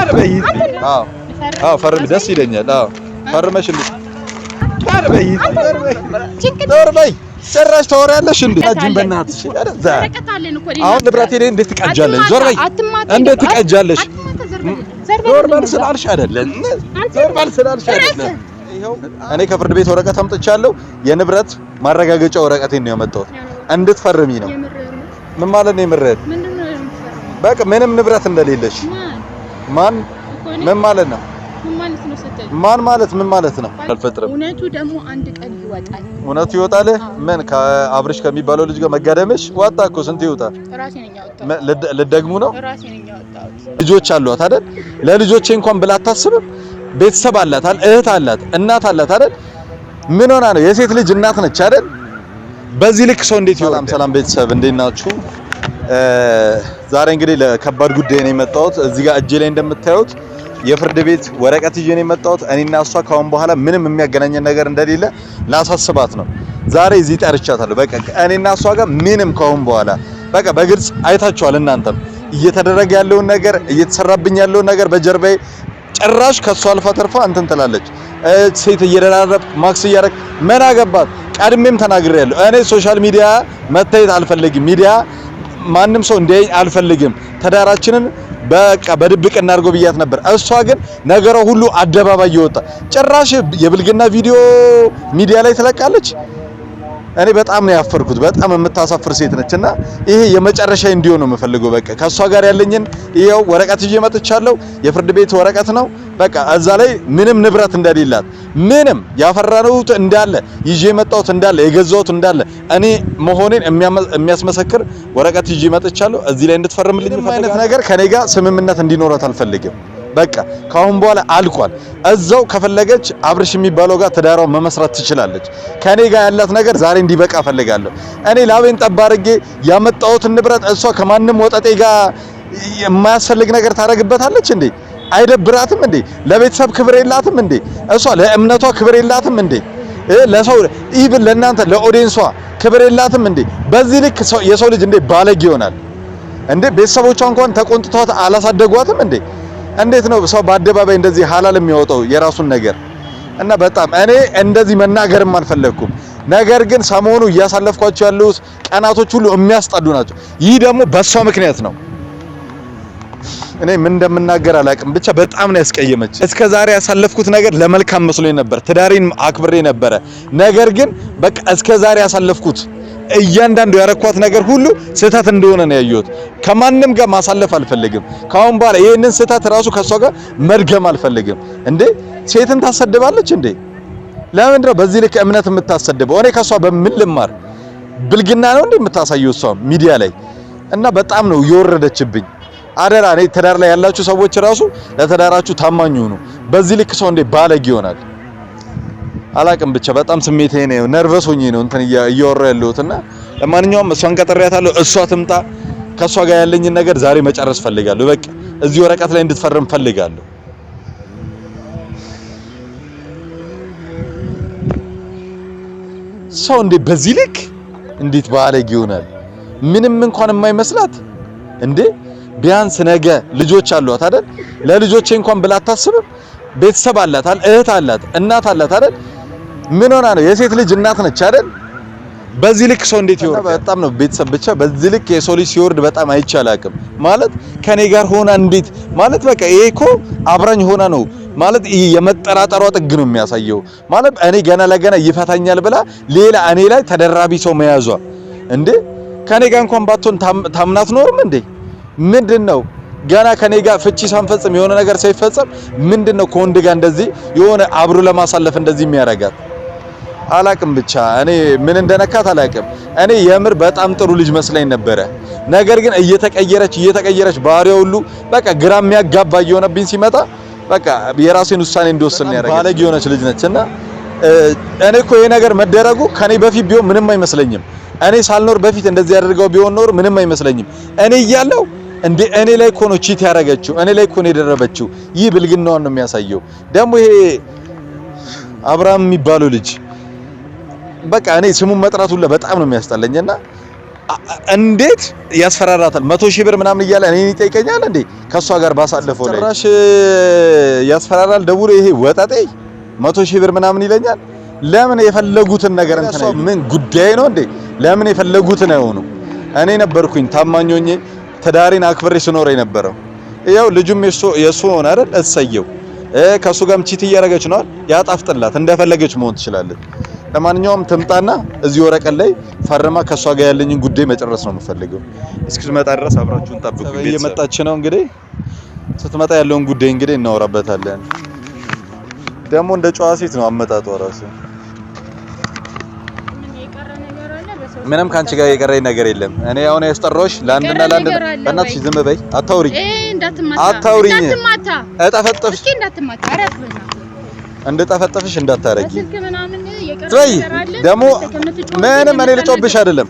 ቀርበይ አዎ ፈርም ደስ ይለኛል አዎ ፈርመሽልኝ ቀርበይ ቀርበይ ሰራሽ ተወራለሽ እንዴ አጅን በእናትሽ አሁን ንብረቴ ላይ እንዴት ትቀጃለሽ ዞር በይ እንዴት ትቀጃለሽ ዞር በል ስላልሽ አይደለም ዞር በል ስላልሽ አይደለም ይሄው እኔ ከፍርድ ቤት ወረቀት አምጥቻለሁ የንብረት ማረጋገጫ ወረቀቴን ነው ያመጣሁት እንድትፈርሚ ነው ምን ማለት ነው የምረት በቃ ምንም ንብረት እንደሌለሽ ማን ምን ማለት ነው ማን ማለት ምን ማለት ነው አልፈጥርም እውነቱ ደግሞ አንድ ቀን ይወጣል እውነቱ ይወጣል ምን ከአብርሽ ከሚባለው ልጅ ጋር መጋደምሽ ዋጣ እኮ ስንት ይወጣል ራሴ ነኝ ያወጣው ልደግሙ ነው ራሴ ነኝ ያወጣው ልጆች አሏት አይደል ለልጆቼ እንኳን ብላ አታስብም ቤተሰብ አላት አይደል እህት አላት እናት አላት አይደል ምን ሆና ነው የሴት ልጅ እናት ነች አይደል በዚህ ልክ ሰው እንዴት ይወጣል ሰላም ቤተሰብ እንዴት ናችሁ ዛሬ እንግዲህ ለከባድ ጉዳይ ነው የመጣሁት እዚህ ጋር እጄ ላይ እንደምታዩት የፍርድ ቤት ወረቀት ይዤ ነው የመጣሁት እኔና እሷ ካሁን በኋላ ምንም የሚያገናኘን ነገር እንደሌለ ላሳስባት ነው ዛሬ እዚህ ጠርቻታለሁ በቃ እኔና እሷ ጋር ምንም ካሁን በኋላ በቃ በግልጽ አይታችኋል እናንተም እየተደረገ ያለውን ነገር እየተሰራብኝ ያለውን ነገር በጀርባዬ ጭራሽ ከሷ አልፋ ተርፋ እንትን ትላለች ሴት እየደራረብ ማክስ እያደረግ ምን አገባት ቀድሜም ተናግሬያለሁ እኔ ሶሻል ሚዲያ መታየት አልፈልግም ሚዲያ ማንም ሰው እንዲያይ አልፈልግም ተዳራችንን በቃ በድብቅ እናርገው ብያት ነበር እሷ ግን ነገሯ ሁሉ አደባባይ ይወጣ ጭራሽ የብልግና ቪዲዮ ሚዲያ ላይ ተለቃለች እኔ በጣም ነው ያፈርኩት በጣም የምታሳፍር ሴት ነችና ይሄ የመጨረሻ እንዲሆን ነው የምፈልገው በቃ ከሷ ጋር ያለኝን ይሄው ወረቀት ይዤ መጥቻለሁ የፍርድ ቤት ወረቀት ነው በቃ እዛ ላይ ምንም ንብረት እንደሌላት ምንም ያፈራነው እንዳለ ይዤ መጣሁት እንዳለ የገዛሁት እንዳለ እኔ መሆኔን የሚያስመሰክር ወረቀት ይዤ መጥቻለሁ እዚህ ላይ እንድትፈርምልኝ ማለት ነገር ከኔ ጋር ስምምነት እንዲኖራት አልፈልግም በቃ ካሁን በኋላ አልቋል እዛው ከፈለገች አብርሽ የሚባለው ጋር ትዳራው መመስረት ትችላለች ከኔ ጋር ያላት ነገር ዛሬ እንዲበቃ ፈልጋለሁ እኔ ላቤን ጠባርጌ ያመጣሁት ንብረት እሷ ከማንም ወጣጤ ጋር የማያስፈልግ ነገር ታረግበታለች እንዴ አይደብራትም እንዴ ለቤተሰብ ክብር የላትም እንዴ እሷ ለእምነቷ ክብር የላትም እንዴ ለሰው ኢቭን ለእናንተ ለኦዲየንሷ ክብር የላትም እንዴ በዚህ ልክ የሰው ልጅ እንዴ ባለጌ ይሆናል እንዴ ቤተሰቦቿ እንኳን ተቆንጥቷት አላሳደጓትም እንዴ እንዴት ነው ሰው በአደባባይ እንደዚህ ሐላል የሚያወጣው የራሱን ነገር እና በጣም እኔ እንደዚህ መናገርም አልፈለኩም ነገር ግን ሰሞኑ እያሳለፍኳቸው ያሉት ቀናቶች ሁሉ የሚያስጠዱ ናቸው ይህ ደግሞ በሷ ምክንያት ነው እኔ ምን እንደምናገር አላቅም ብቻ በጣም ነው ያስቀየመች እስከዛሬ ያሳለፍኩት ነገር ለመልካም መስሎኝ ነበር ትዳሬን አክብሬ ነበር ነገር ግን በቃ እስከዛሬ ያሳለፍኩት እያንዳንዱ ያረኳት ነገር ሁሉ ስህተት እንደሆነ ነው ያየሁት ከማንም ጋር ማሳለፍ አልፈልግም ካሁን በኋላ ይሄንን ስህተት ራሱ ከሷ ጋር መድገም አልፈልግም እንዴ ሴትን ታሰድባለች እንዴ ለምን ነው በዚህ ልክ እምነት የምታሰድበው እኔ ከሷ በምን ልማር ብልግና ነው እንዴ የምታሳየው እሷ ሚዲያ ላይ እና በጣም ነው የወረደችብኝ አደራ እኔ ትዳር ላይ ያላችሁ ሰዎች ራሱ ለትዳራችሁ ታማኝ ሁኑ በዚህ ልክ ሰው እንዴ ባለጌ ይሆናል አላቅም ብቻ በጣም ስሜቴ ነው ነርቨስ ሆኜ ነው እንትን እያወራ ያለሁትና ለማንኛውም እሷን ቀጠሪያታለሁ እሷ ትምጣ ከሷ ጋር ያለኝን ነገር ዛሬ መጨረስ ፈልጋለሁ በቃ እዚህ ወረቀት ላይ እንድትፈርም ፈልጋለሁ ሰው እንዴ በዚህ ልክ እንዴት ባለጌ ይሆናል ምንም እንኳን የማይመስላት እንዴ ቢያንስ ነገ ልጆች አሏት አይደል ለልጆቼ እንኳን ብላ አታስብም ቤተሰብ አላት አይደል እህት አላት እናት አላት አይደል ምን ሆና ነው የሴት ልጅ እናት ነች አይደል በዚህ ልክ ሰው እንዴት ይወርድ በጣም ነው ቤተሰብ ብቻ በዚህ ልክ የሰው ልጅ ሲወርድ በጣም አይቻላቅም ማለት ከኔ ጋር ሆና እንዴት ማለት በቃ ይሄ እኮ አብራኝ ሆና ነው ማለት የመጠራጠሯ ጥግ ነው የሚያሳየው ማለት እኔ ገና ለገና ይፈታኛል ብላ ሌላ እኔ ላይ ተደራቢ ሰው መያዟ እንዴ ከኔ ጋር እንኳን ባትሆን ታምናት ኖርም እንዴ ምንድነው ገና ከኔ ጋር ፍቺ ሳንፈጽም የሆነ ነገር ሳይፈጽም ምንድነው ከወንድ ጋር እንደዚህ የሆነ አብሮ ለማሳለፍ እንደዚህ የሚያረጋት አላቅም ብቻ እኔ ምን እንደነካት አላቅም እኔ የምር በጣም ጥሩ ልጅ መስለኝ ነበር ነገር ግን እየተቀየረች ባህሪው ሁሉ በቃ ግራ የሚያጋባ እየሆነብኝ ሲመጣ በቃ የራሴን ውሳኔ እንደወሰን ያረጋል ባለጌ የሆነች ልጅ ነችና እኔ እኮ ይሄ ነገር መደረጉ ከኔ በፊት ቢሆን ምንም አይመስለኝም እኔ ሳልኖር በፊት እንደዚህ ያደርገው ቢሆን ኖር ምንም አይመስለኝም እኔ እያለሁ እንዴ እኔ ላይ እኮ ነው ቺት ያረጋችው እኔ ላይ እኮ ነው የደረበችው ይህ ብልግናውን ነው የሚያሳየው ደግሞ ይሄ አብርሃም የሚባለው ልጅ በቃ እኔ ስሙን መጥራት ሁሉ በጣም ነው የሚያስጠላኝና እንዴት ያስፈራራታል 100,000 ብር ምናምን እያለ እኔን ይጠይቀኛል እንዴ ከሷ ጋር ባሳለፈው ላይ ጭራሽ ያስፈራራል ደውሎ ይሄ ወጣጤ 100,000 ብር ምናምን ይለኛል ለምን የፈለጉትን ነገር እንትን ምን ጉዳይ ነው እንዴ ለምን የፈለጉትን ነው እኔ ነበርኩኝ ታማኞኝ ተዳሪን አክብሬ ስኖር የነበረው ይሄው ልጁም የሱ ሆነ አይደል እሰየው ከሱ ጋርም ቺት እያረገች ነው ያጣፍጥላት እንደፈለገች መሆን ትችላለች ለማንኛውም ትምጣና እዚህ ወረቀት ላይ ፈርማ ከሷ ጋር ያለኝን ጉዳይ መጨረስ ነው የምፈልገው እስክትመጣ ድረስ አብራችሁን ጠብቁ እየመጣች ነው እንግዲህ ስትመጣ ያለውን ጉዳይ እንግዲህ እናወራበታለን ደግሞ እንደ ጨዋ ሴት ነው አመጣጧ ራሱ ምንም ካንቺ ጋር የቀረኝ ነገር የለም እኔ አሁን ያስጠራሽ ለአንድና ለአንድ በእናትሽ ዝም በይ አታውሪኝ አታውሪኝ እጠፈጠፍሽ እስኪ እንዳትማታ አረፍና እንደጠፈጠፍሽ እንዳታረጊ ትይ ደግሞ ምንም እኔ ልጮብሽ አይደለም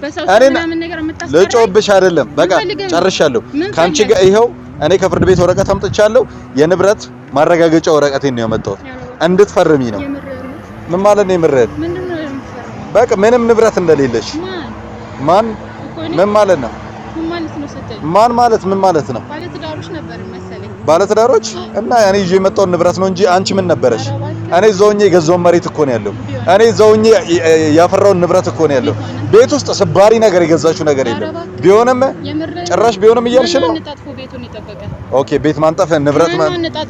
ልጮብሽ አይደለም በቃ ጨርሻለሁ ካንቺ ጋር ይሄው እኔ ከፍርድ ቤት ወረቀት አምጥቻለሁ የንብረት ማረጋገጫ ወረቀቴን ነው ያመጣሁት እንድትፈርሚ ነው ምን ማለት ነው የምረድ በቃ ምንም ንብረት እንደሌለሽ ማን ምን ማለት ነው ማን ማለት ምን ማለት ነው ባለትዳሮች ነበር መሰለኝ ባለትዳሮች እና እኔ ይዤ የመጣው ንብረት ነው እንጂ አንቺ ምን ነበርሽ እኔ ዘውኜ የገዛው መሬት እኮ ነው ያለው እኔ ዘውኜ ያፈራው ንብረት እኮ ነው ያለው ቤት ውስጥ ስባሪ ነገር የገዛችው ነገር የለም ቢሆንም ጭራሽ ቢሆንም እያልሽ ነው ኦኬ ቤት ማንጠፍ ንብረት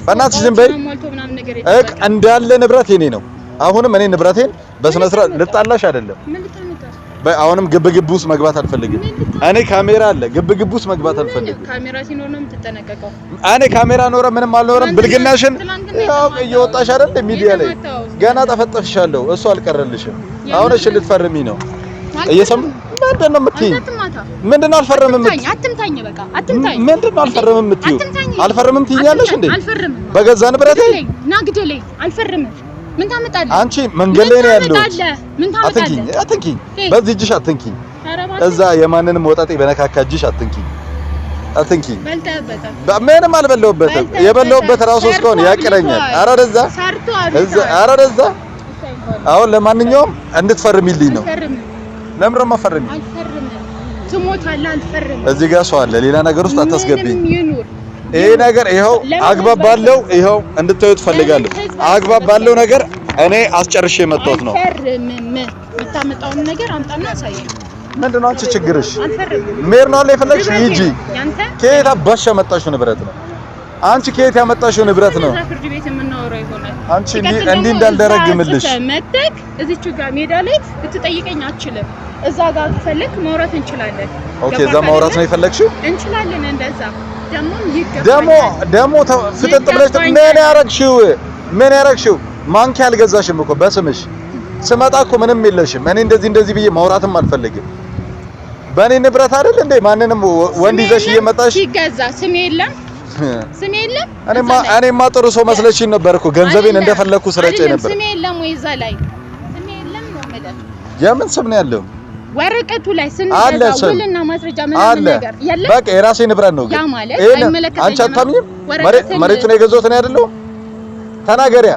በእናትሽ ዝም በይ እንዳለ ንብረት የኔ ነው አሁንም እኔ ንብረቴን በስነ ስርዓት ልጣላሽ አይደለም አሁንም ግብግብ ውስጥ መግባት አልፈልግም እኔ ካሜራ አለ ግብግብ ውስጥ መግባት አልፈልግም ካሜራ ሲኖር ነው የምትጠነቀቀው እኔ ካሜራ ኖረ ምንም አልኖረም ብልግናሽን ያው እየወጣሽ አይደል ሚዲያ ላይ ገና ተፈጠፍሻለሁ እሱ አልቀረልሽም አሁን እሺ ልትፈርሚ ነው እየሰማ ምንድነው የምትይኝ ምንድነው አልፈርምም የምትይኝ አትምታኝ በቃ አትምታኝ ምንድነው አልፈርምም የምትይው አልፈርምም ትይኛለሽ እንዴ በገዛ ንብረቴ ና ግደለኝ አልፈርምም ምን ታመጣለህ አንቺ መንገድ ላይ ነው ያለው ምን ታመጣለህ አትንኪኝ በዚህ እጅሽ አትንኪኝ እዛ የማንንም ወጣጤ በነካካ እጅሽ አትንኪኝ ምንም አልበለውበትም የበለውበት ራሱ እስካሁን ያቅረኛል ኧረ ደዛ አሁን ለማንኛውም እንድትፈርሚልኝ ነው ለምን ረማፈርሚ አልፈርም ትሞታለህ አልፈርም እዚህ ጋር ሰው አለ ሌላ ነገር ውስጥ አታስገብኝ ይሄ ነገር ይሄው አግባብ ባለው ይሄው እንድታዩት ፈልጋለሁ አግባብ ባለው ነገር እኔ አስጨርሼ መጣሁት ነው አልፈርምም የምታመጣውን ነገር አምጣና አሳየኝ ምንድነው አንቺ ችግርሽ ሜር ነው ለፈለግሽ ሂጂ ከየት አባሽ ያመጣሽው ንብረት ነው አንቺ ከየት ያመጣሽው ንብረት ነው ፍርድ ቤት የምናወራው ይሆናል አንቺ እንዲህ እንዳልደረግምልሽ መጥተክ እዚቹ ጋር ሜዳ ላይ ልትጠይቀኝ አትችልም እዛ ጋር ከፈለክ ማውራት እንችላለን ኦኬ እዛ ማውራት ነው የፈለግሽው እንችላለን እንደዛ ደሞ ፍጥጥ ብለሽ ምን ያረግሽው ማንኪያ አልገዛሽም እኮ በስምሽ ስመጣ እኮ ምንም የለሽም እኔ እንደዚህ ብዬ ማውራትም አልፈልግም በእኔ ንብረት አይደል እንዴ ማንንም ወንድ ይዘሽ እየመጣሽ ይገዛ ስም የለም እኔማ ጥሩ ሰው መስለሽኝ ነበር እኮ ገንዘቤን እንደፈለኩ ስረጨ ነበር ስም የለም ወይ እዛ ላይ ስም የለም ነው ማለት የምን ስም ነው ያለው ወረቀቱ ላይ ስንደውልና ማስረጃ ምናምን ነገር የለም በቃ የራሴ ንብረት ነው ያ ማለት አይመለከተኝም አንቺ አታምኝም መሬቱን የገዛሁት ነው አይደለም ተናገሪያ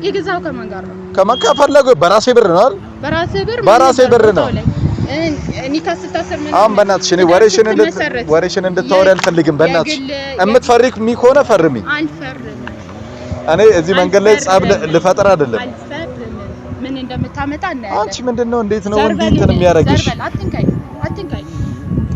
የገዛው ከማን ጋር ነው ከማን ከፈለገው በራሴ ብር ነው አይደል በራሴ ብር ነው አሁን በእናትሽ እኔ ወሬሽን እንድታወሪ አልፈልግም በእናትሽ እምትፈሪክ ከሆነ ፈርሚ አልፈርም እኔ እዚህ መንገድ ላይ ጻብ ልፈጠር አይደለም ምን እንደምታመጣ እናያለን አንቺ ምንድነው እንዴት ነው እንዴት የሚያረግሽ አትንካይ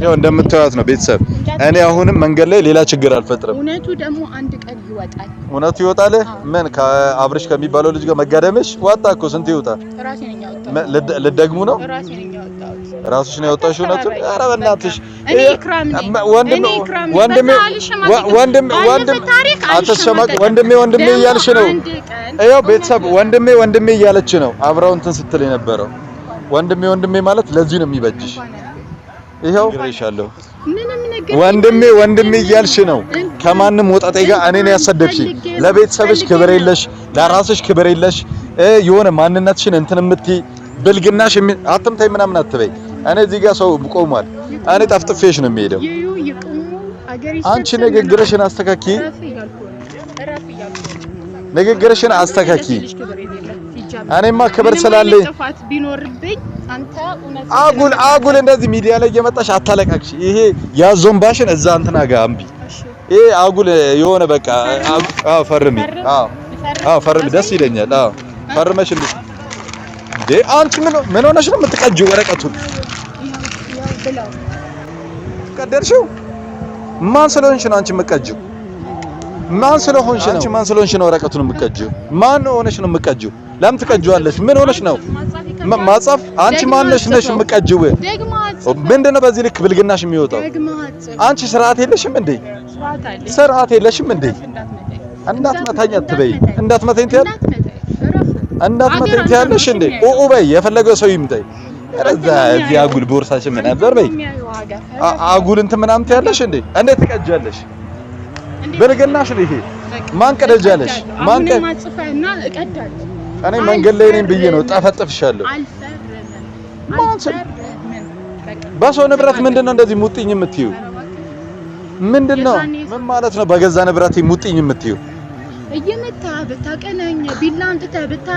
ያው እንደምታዩት ነው ቤተሰብ እኔ አሁንም መንገድ ላይ ሌላ ችግር አልፈጥርም እውነቱ ደግሞ አንድ ቀን ይወጣል እውነቱ ይወጣል ምን ከአብርሽ ከሚባለው ልጅ ጋር መጋደምሽ ዋጣ እኮ ስንት ይወጣል ራሴ ነኝ ያወጣው ልደግሙ ነው ራሴ ነኝ ያወጣው ራስሽ ነው ያወጣሽው እውነቱ ኧረ በእናትሽ እኔ ኢክራም ነኝ ወንድሜ እያልሽ ነው ይኸው ቤተሰብ ወንድሜ እያለች ነው አብራው እንትን ስትል የነበረው ወንድሜ ማለት ለዚህ ነው የሚበጅሽ ይሄው ግሬሻለሁ ወንድሜ እያልሽ ነው ከማንም ወጣጤ ጋር እኔን ያሰደብሽ ለቤተሰብሽ ክብር የለሽ ለራስሽ ክብር የለሽ የሆነ ማንነትሽን እንትን የምትይ ብልግናሽ አትምታይ ምናምን አትበይ እኔ እዚህ ጋር ሰው ቆሟል እኔ ጠፍጥፌሽ ነው የሚሄደው አንቺ ንግግርሽን አስተካኪ ንግግርሽን አስተካኪ እኔማ ክብር ስላለኝ ጥፋት ቢኖርብኝ አንተ አጉል እንደዚህ ሚዲያ ላይ እየመጣሽ አታለቃቅሽ። ይሄ ያዞምባሽን እዛ እንትና ጋር አምቢ። ይሄ አጉል የሆነ በቃ ፈርሚ። ፈርሚ ደስ ይለኛል። ፈርመሽ እንዴ አንቺ ምን ሆነሽ ነው የምትቀጂው ወረቀቱን? ቀደርሽው? ማን ስለሆንሽ ነው አንቺ የምትቀጂው? ማን ስለሆንሽ ነው ወረቀቱን የምትቀጂው? ማን ሆነሽ ነው የምትቀጂው? ለምን ትቀጂዋለሽ? ምን ሆነሽ ነው ማጻፍ? አንቺ ማን ነሽ የምትቀጂው? ምንድነው በዚህ ልክ ብልግናሽ የሚወጣው? አንቺ ስርዓት የለሽም እንዴ? ስርዓት የለሽም እንዴ? እንዳትመታኝ አትበይ። እንዳትመታኝ ትያለሽ እንዴ? ኦኦ በይ። የፈለገው ሰው ይምጣይ። እዚህ አጉል ቦርሳችን ምን ነበር በይ። አጉል እንትን ምናምን ትያለሽ እንዴ? እንዴት ትቀጃለሽ? ብልግናሽ ነው ይሄ። ማን ቀደጃለሽ? ማን ማጽፈና እቀዳለሁ። እኔ መንገድ ላይ ነኝ ብዬ ነው ጠፈጥፍሻለሁ። በሰው ንብረት ምንድነው እንደዚህ ሙጥኝ የምትዩ? ምንድነው? ምን ማለት ነው በገዛ ንብረት ሙጥኝ የምትዩ? እየመታ በታቀነኝ ቢላን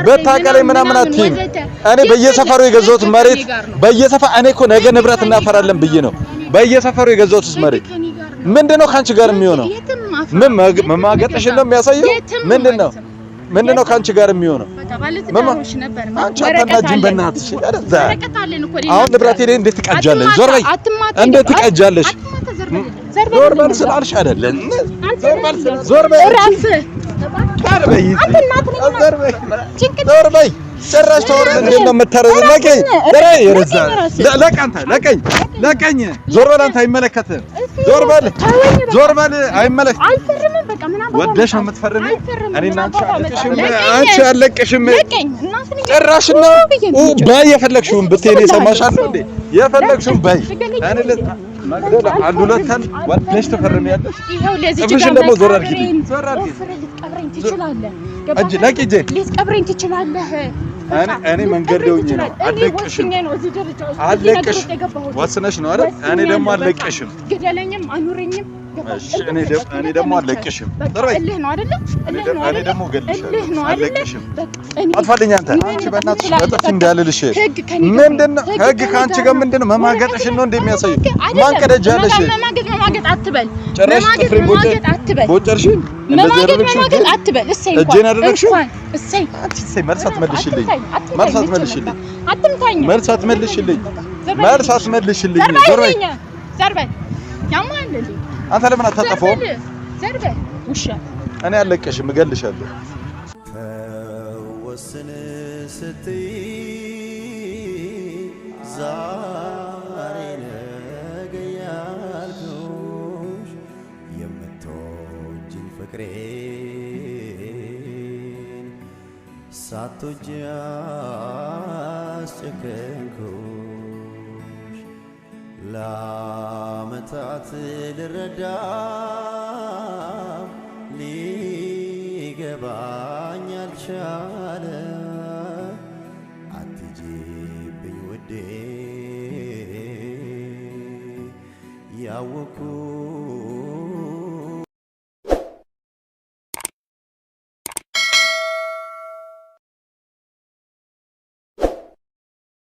በታቀለኝ ምናምን አትይም። እኔ በየሰፈሩ የገዛሁት መሬት እኔ እኮ ነገ ንብረት እናፈራለን ብዬ ነው በየሰፈሩ የገዛሁት መሬት። ምንድነው ካንቺ ጋር የሚሆነው? ምን መማገጥሽ ነው የሚያሳየው? ምንድነው ካንቺ ጋር የሚሆነው? አንቺ አታናጂም በእናትሽ። አሁን ንብረቴ ላይ እንዴት ትቀጃለሽ? ዞር በይ። እንዴት ትቀጃለሽ? ዞር በል ስላልሽ አይደለም። ዞር በይ። ዞር በይ። ጭራሽ ተወር እንዴት ነው የምታረዘው? ለቀኝ። ዞር በል አንተ አይመለከትህም። ዞር በል አይመለከትህም። ወደሽ ነው የምትፈርሚው? እኔና አንቺ አለቅሽም። ጭራሽ ነው በይ። የፈለግሽውን ብትሄድ ሰማሻለሁ እንዴ? የፈለግሽውን በይ። እኔ መግደል አንድ ሁለተን ወደሽ ትፈርሚያለሽ። ጥፍሽን ደግሞ ዞር አድርጊልኝ። ልትቀብረኝ ትችላለህ። እንጂ ለቂጄ ልትቀብረኝ ትችላለህ። እኔ መንገድ ደውኝ ነው አለቅሽም። ወስነሽ ነው አይደል? እኔ ደግሞ አለቅሽም። ግደለኝም አኑረኝም። እኔ ደግሞ አለቅሽም። እልህ ነው አይደል? እኔ ደግሞ እገልሻለሁ። አለቅሽም። አጥፋልኝ አንተ። አንቺ በእናትሽ በጥፊ እንዳልልሽ። ምንድነው ህግ ከአንቺ ጋር ምንድነው? መማገጥሽን ነው እንደሚያሳየው። ማን ቀደጃለሽ? መማገጥ አትበል። መማገጥ አትበል። ቦጨርሽ መማገጥ አትበል። እሰይ እጄን አደረግሽው። እሰይ መልሳት መልሽልኝ። አትምታኝ። መልሳት መልሽልኝ። ዞር በይ። ያማልልኝ አንተ ለምን አታጠፋውም? ዘርበ ውሻ እኔ አለቅሽም፣ እገልሻለሁ። ተወስን ስትይ ዛሬ ነገ ያልኩሽ የምትወጂኝ ፍቅሬን ሳትወጂ አስጨከንኩሽ። ለዓመታት ልረዳ ሊገባኝ አልቻለ። አትሂጂብኝ ውዴ ያወኩ